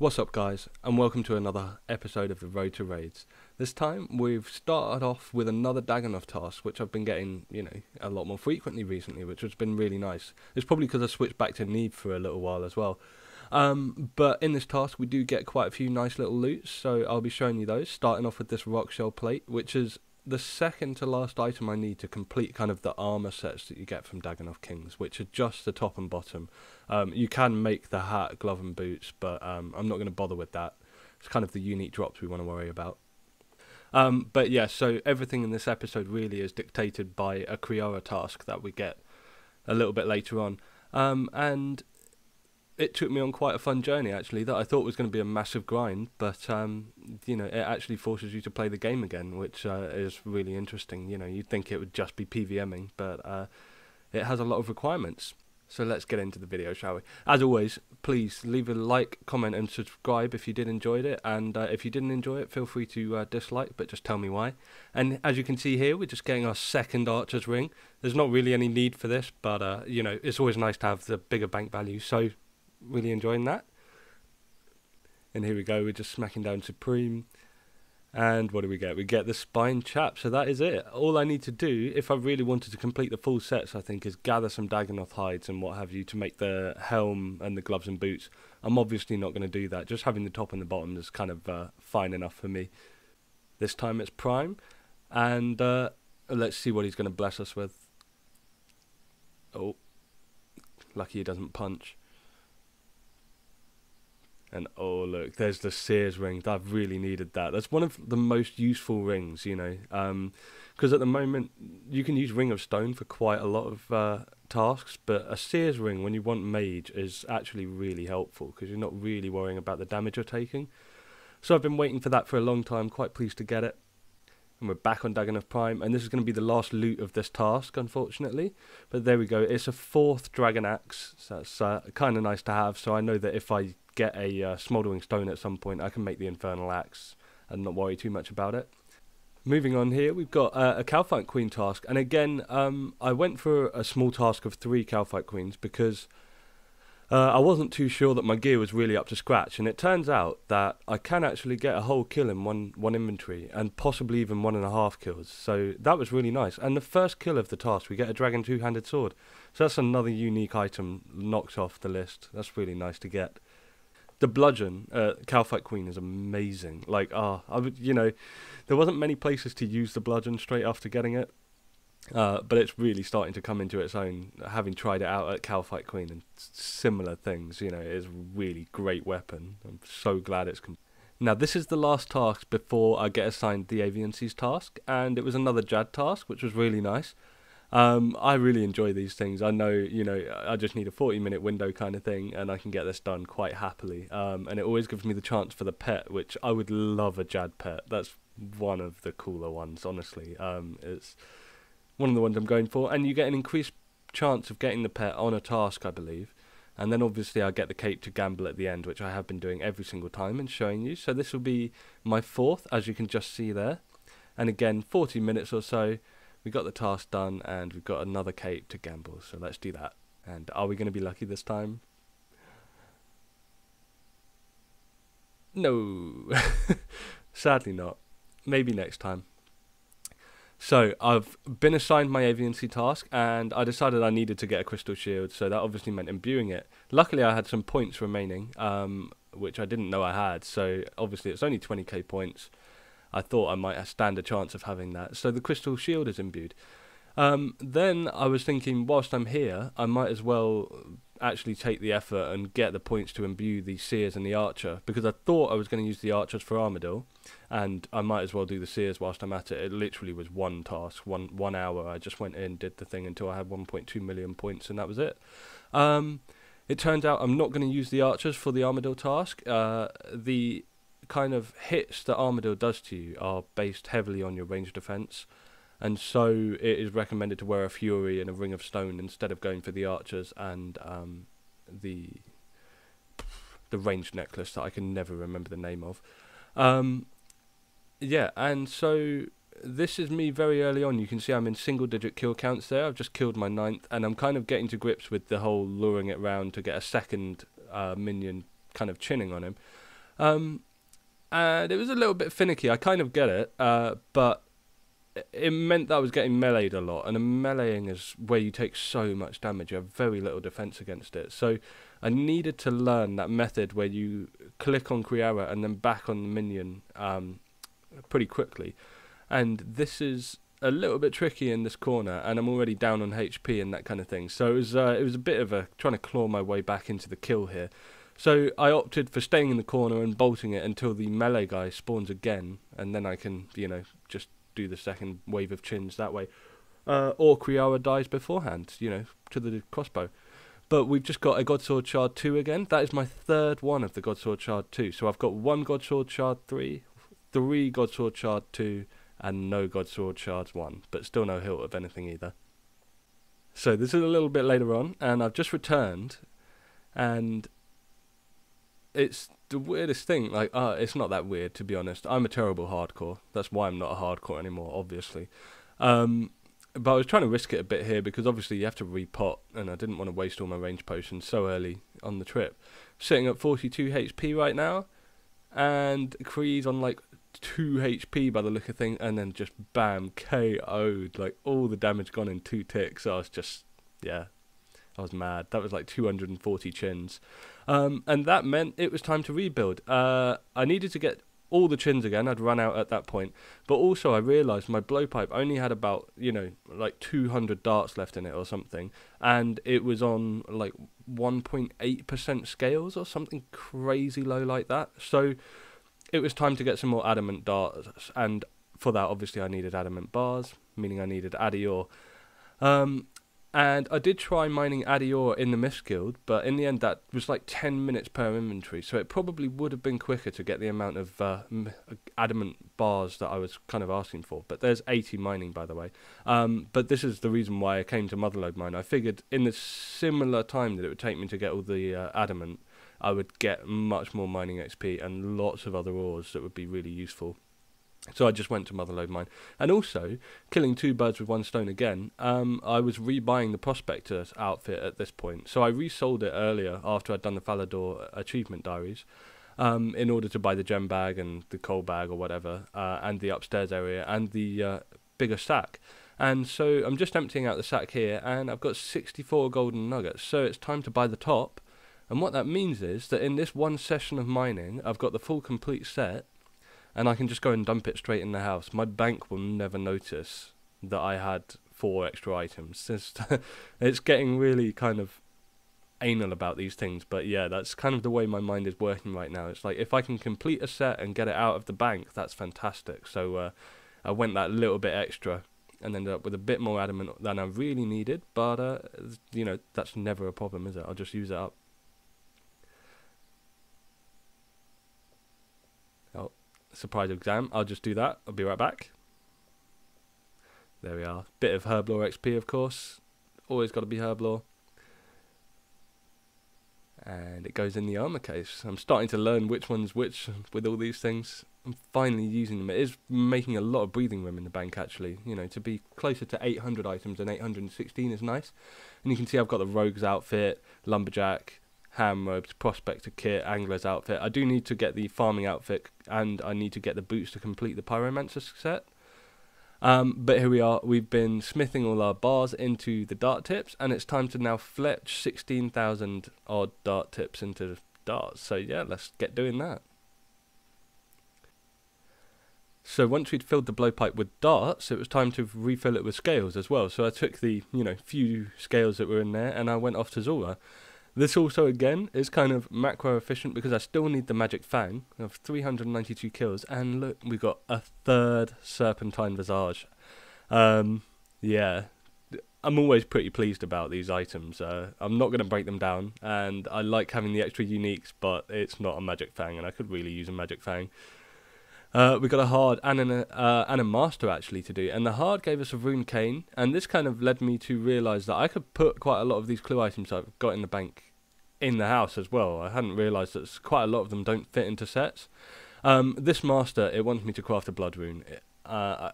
What's up guys, and welcome to another episode of the Road to Raids. This time we've started off with another Dagannoth task, which I've been getting, a lot more frequently recently, which has been really nice. It's probably because I switched back to Need for a little while as well. But in this task we do get quite a few nice little loots, so I'll be showing you those, starting off with this rock shell plate, which is the second to last item I need to complete kind of the armor sets that you get from Dagannoth Kings, which are just the top and bottom. You can make the hat, glove and boots, but I'm not going to bother with that. It's kind of the unique drops we want to worry about. But yeah, so everything in this episode really is dictated by a Kree'arra task that we get a little bit later on. And it took me on quite a fun journey, actually, that I thought was going to be a massive grind, but, it actually forces you to play the game again, which is really interesting. You'd think it would just be PVMing, but it has a lot of requirements. So let's get into the video, shall we? As always, please leave a like, comment and subscribe if you did enjoy it, and if you didn't enjoy it, feel free to dislike, but just tell me why. And as you can see here, we're just getting our second Archer's Ring. There's not really any need for this, but, it's always nice to have the bigger bank value, so really enjoying that. And here we go, we're just smacking down Supreme. And what do we get? We get the Spine Chap, so that is it. All I need to do, if I really wanted to complete the full sets, I think, is gather some Dagannoth hides and what have you to make the helm and the gloves and boots. I'm obviously not going to do that. Just having the top and the bottom is kind of fine enough for me. This time it's Prime, and let's see what he's going to bless us with. Oh, lucky he doesn't punch. And oh look, there's the Sears ring. I've really needed that. That's one of the most useful rings, because at the moment you can use Ring of Stone for quite a lot of tasks, but a Sears ring when you want mage is actually really helpful because you're not really worrying about the damage you're taking. So I've been waiting for that for a long time, quite pleased to get it. And we're back on Dagannoth Prime, and this is going to be the last loot of this task, unfortunately. But there we go, it's a 4th Dragon Axe, so that's kind of nice to have, so I know that if I get a Smouldering Stone at some point, I can make the Infernal Axe and not worry too much about it. Moving on here, we've got a Kalphite Queen task, and again, I went for a small task of 3 Kalphite Queens because I wasn't too sure that my gear was really up to scratch, and it turns out that I can actually get a whole kill in one inventory, and possibly even 1.5 kills, so that was really nice. And the first kill of the task, we get a Dragon 2-handed sword, so that's another unique item knocked off the list. That's really nice to get. The bludgeon, Kalphite Queen, is amazing. Like, there wasn't many places to use the bludgeon straight after getting it. But it's really starting to come into its own, having tried it out at Kalphite Queen and similar things. It is a really great weapon. I'm so glad it's Now, this is the last task before I get assigned the Aviancies task, and it was another Jad task, which was really nice. I really enjoy these things. I know, I just need a 40-minute window kind of thing, and I can get this done quite happily. And it always gives me the chance for the pet, which I would love a Jad pet. That's one of the cooler ones, honestly. It's one of the ones I'm going for, and you get an increased chance of getting the pet on a task, I believe. And then obviously I get the cape to gamble at the end, which I have been doing every single time and showing you. So this will be my 4th, as you can just see there. And again, 40 minutes or so. We got the task done, and we've got another cape to gamble, so let's do that. And are we going to be lucky this time? No. Sadly not. Maybe next time. So, I've been assigned my Aviancy task, and I decided I needed to get a Crystal Shield, so that obviously meant imbuing it. Luckily, I had some points remaining, which I didn't know I had, so obviously it's only 20k points. I thought I might stand a chance of having that. So the Crystal Shield is imbued. Then I was thinking, whilst I'm here, I might as well actually take the effort and get the points to imbue the Seers and the Archer, because I thought I was going to use the Archers for Armadyl, and I might as well do the Seers whilst I'm at it. It literally was one task, one hour. I just went in, did the thing until I had 1.2 million points, and that was it. It turns out I'm not going to use the Archers for the Armadyl task. The kind of hits that Armadyl does to you are based heavily on your range defense, and so it is recommended to wear a Fury and a Ring of Stone instead of going for the Archers and the ranged necklace that I can never remember the name of. Yeah, and so this is me very early on. You can see I'm in single-digit kill counts there. I've just killed my 9th, and I'm kind of getting to grips with the whole luring it round to get a second minion kind of chinning on him. And it was a little bit finicky. I kind of get it, but it meant that I was getting meleeed a lot, and meleeing is where you take so much damage. You have very little defense against it. So I needed to learn that method where you click on Kree'arra and then back on the minion pretty quickly. And this is a little bit tricky in this corner, and I'm already down on HP and that kind of thing. So it was a bit of a trying to claw my way back into the kill here. So I opted for staying in the corner and bolting it until the melee guy spawns again, and then I can, you know, just do the second wave of chins that way. Or Kree'arra dies beforehand, you know, to the crossbow. But we've just got a Godsword Shard 2 again. That is my third one of the Godsword Shard 2. So I've got one Godsword Shard 3, 3 Godsword Shard 2, and no Godsword Shards 1. But still no hilt of anything either. So this is a little bit later on, and I've just returned, and it's the weirdest thing. Like, it's not that weird, to be honest. I'm a terrible hardcore. That's why I'm not a hardcore anymore, obviously. But I was trying to risk it a bit here because obviously you have to repot, and I didn't want to waste all my range potions so early on the trip. Sitting at 42 HP right now, and Kree's on like 2 HP by the look of things, and then just bam, KO'd. Like, all the damage gone in 2 ticks. I was just, yeah, I was mad. That was like 240 chins. And that meant it was time to rebuild. I needed to get all the chins again. I'd run out at that point. But also I realised my blowpipe only had about, you know, like 200 darts left in it or something. And it was on like 1.8% scales or something crazy low like that. So it was time to get some more adamant darts. And for that, obviously, I needed adamant bars, meaning I needed addy ore. And I did try mining addy ore in the Mist Guild, but in the end that was like 10 minutes per inventory, so it probably would have been quicker to get the amount of adamant bars that I was kind of asking for. But there's 80 mining, by the way. But this is the reason why I came to Motherlode Mine. I figured in the similar time that it would take me to get all the adamant, I would get much more mining XP and lots of other ores that would be really useful. So I just went to Motherlode Mine. And also, killing 2 birds with 1 stone again, I was rebuying the Prospector's outfit at this point. So I resold it earlier after I'd done the Falador achievement diaries, in order to buy the gem bag and the coal bag or whatever, and the upstairs area and the bigger sack. And so I'm just emptying out the sack here, and I've got 64 golden nuggets. So it's time to buy the top. And what that means is that in this one session of mining, I've got the full complete set, and I can just go and dump it straight in the house. My bank will never notice that I had 4 extra items. It's getting really kind of anal about these things, but yeah, that's kind of the way my mind is working right now. It's like, if I can complete a set and get it out of the bank, that's fantastic. So I went that little bit extra and ended up with a bit more adamant than I really needed, but you know, that's never a problem, is it? I'll just use it up. Surprise exam. I'll just do that. I'll be right back. There we are. Bit of Herblore XP, of course. Always got to be Herblore. And it goes in the armor case. I'm starting to learn which one's which with all these things. I'm finally using them. It is making a lot of breathing room in the bank, actually. You know, to be closer to 800 items than 816 is nice. And you can see I've got the Rogue's outfit, Lumberjack, ham robes, prospector kit, angler's outfit. I do need to get the farming outfit, and I need to get the boots to complete the pyromancer set. But here we are. We've been smithing all our bars into the dart tips, and it's time to now fletch 16,000 odd dart tips into darts. So yeah, let's get doing that. So once we'd filled the blowpipe with darts, it was time to refill it with scales as well. So I took the, you know, few scales that were in there, and I went off to Zulrah. This also, again, is kind of macro efficient because I still need the magic Fang of 392 kills. And look, we got a 3rd Serpentine Visage. Yeah, I'm always pretty pleased about these items. I'm not going to break them down. And I like having the extra uniques, but it's not a magic Fang, and I could really use a magic Fang. We got a hard and a master actually to do, and the hard gave us a rune cane, and this kind of led me to realise that I could put quite a lot of these clue items I've got in the bank in the house as well. I hadn't realised that quite a lot of them don't fit into sets. This master, it wants me to craft a blood rune.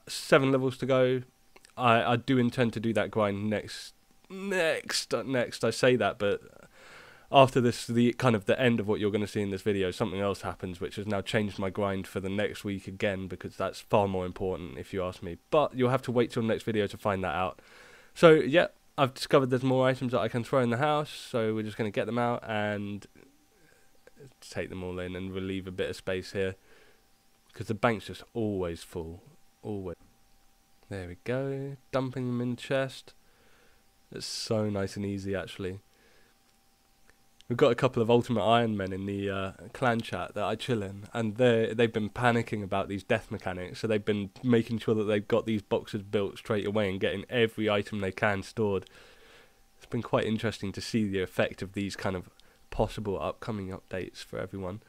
7 levels to go. I do intend to do that grind next. I say that, but after this, the kind of the end of what you're going to see in this video, something else happens, which has now changed my grind for the next week again, because that's far more important if you ask me. But you'll have to wait till the next video to find that out. So yeah, I've discovered there's more items that I can throw in the house, so we're just going to get them out and take them all in and relieve a bit of space here, because the bank's just always full, always. There we go, dumping them in the chest. It's so nice and easy, actually. We've got a couple of Ultimate Iron Men in the clan chat that I chill in, and they've been panicking about these death mechanics, so they've been making sure that they've got these boxes built straight away and getting every item they can stored. It's been quite interesting to see the effect of these kind of possible upcoming updates for everyone.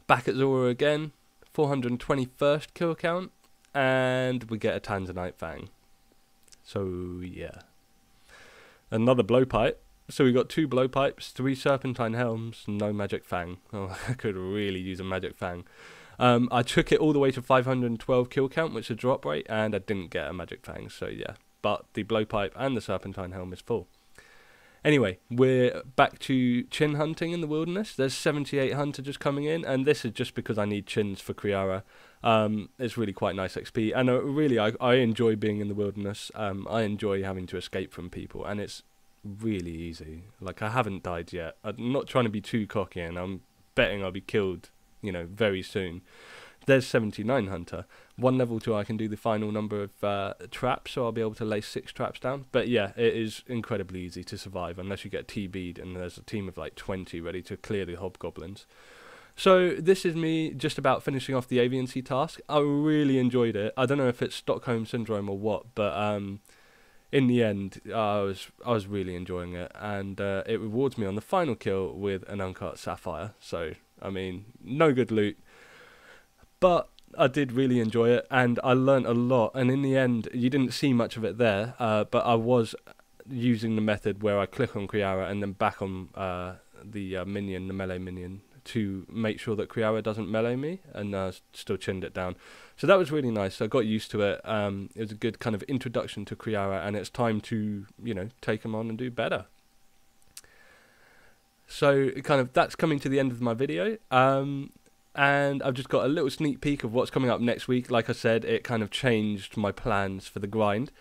Back at Zulrah again, 421st kill count, and we get a Tanzanite Fang. So yeah. Another blowpipe. So we got 2 blowpipes, 3 serpentine helms, no magic fang. Oh, I could really use a magic fang. I took it all the way to 512 kill count, which is a drop rate, and I didn't get a magic fang, so yeah. But the blowpipe and the serpentine helm is full. Anyway, we're back to chin hunting in the wilderness. There's 78 hunter just coming in, and this is just because I need chins for Kree'arra. It's really quite nice XP, and really I enjoy being in the wilderness. I enjoy having to escape from people, and it's really easy. Like, I haven't died yet. I'm not trying to be too cocky, and I'm betting I'll be killed, you know, very soon. There's 79 hunter. 1 level 2 I can do the final number of traps, so I'll be able to lay 6 traps down. But yeah, it is incredibly eased to survive unless you get TB'd and there's a team of like 20 ready to clear the hobgoblins. So this is me just about finishing off the aviancy task. I really enjoyed it. I don't know if it's Stockholm Syndrome or what, but in the end, I was really enjoying it, and it rewards me on the final kill with an uncut sapphire. So, I mean, no good loot, but I did really enjoy it, and I learnt a lot. And in the end, you didn't see much of it there, but I was using the method where I click on Kree'arra and then back on the minion, the melee minion, to make sure that Kree'arra doesn't melee me, and still chinned it down. So that was really nice. I got used to it. It was a good kind of introduction to Kree'arra, and it's time to, you know, take them on and do better. So kind of that's coming to the end of my video. And I've just got a little sneak peek of what's coming up next week. Like I said, it kind of changed my plans for the grind.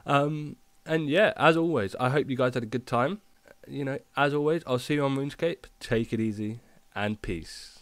And yeah, as always, I hope you guys had a good time. You know, as always, I'll see you on RuneScape. Take it easy, and peace.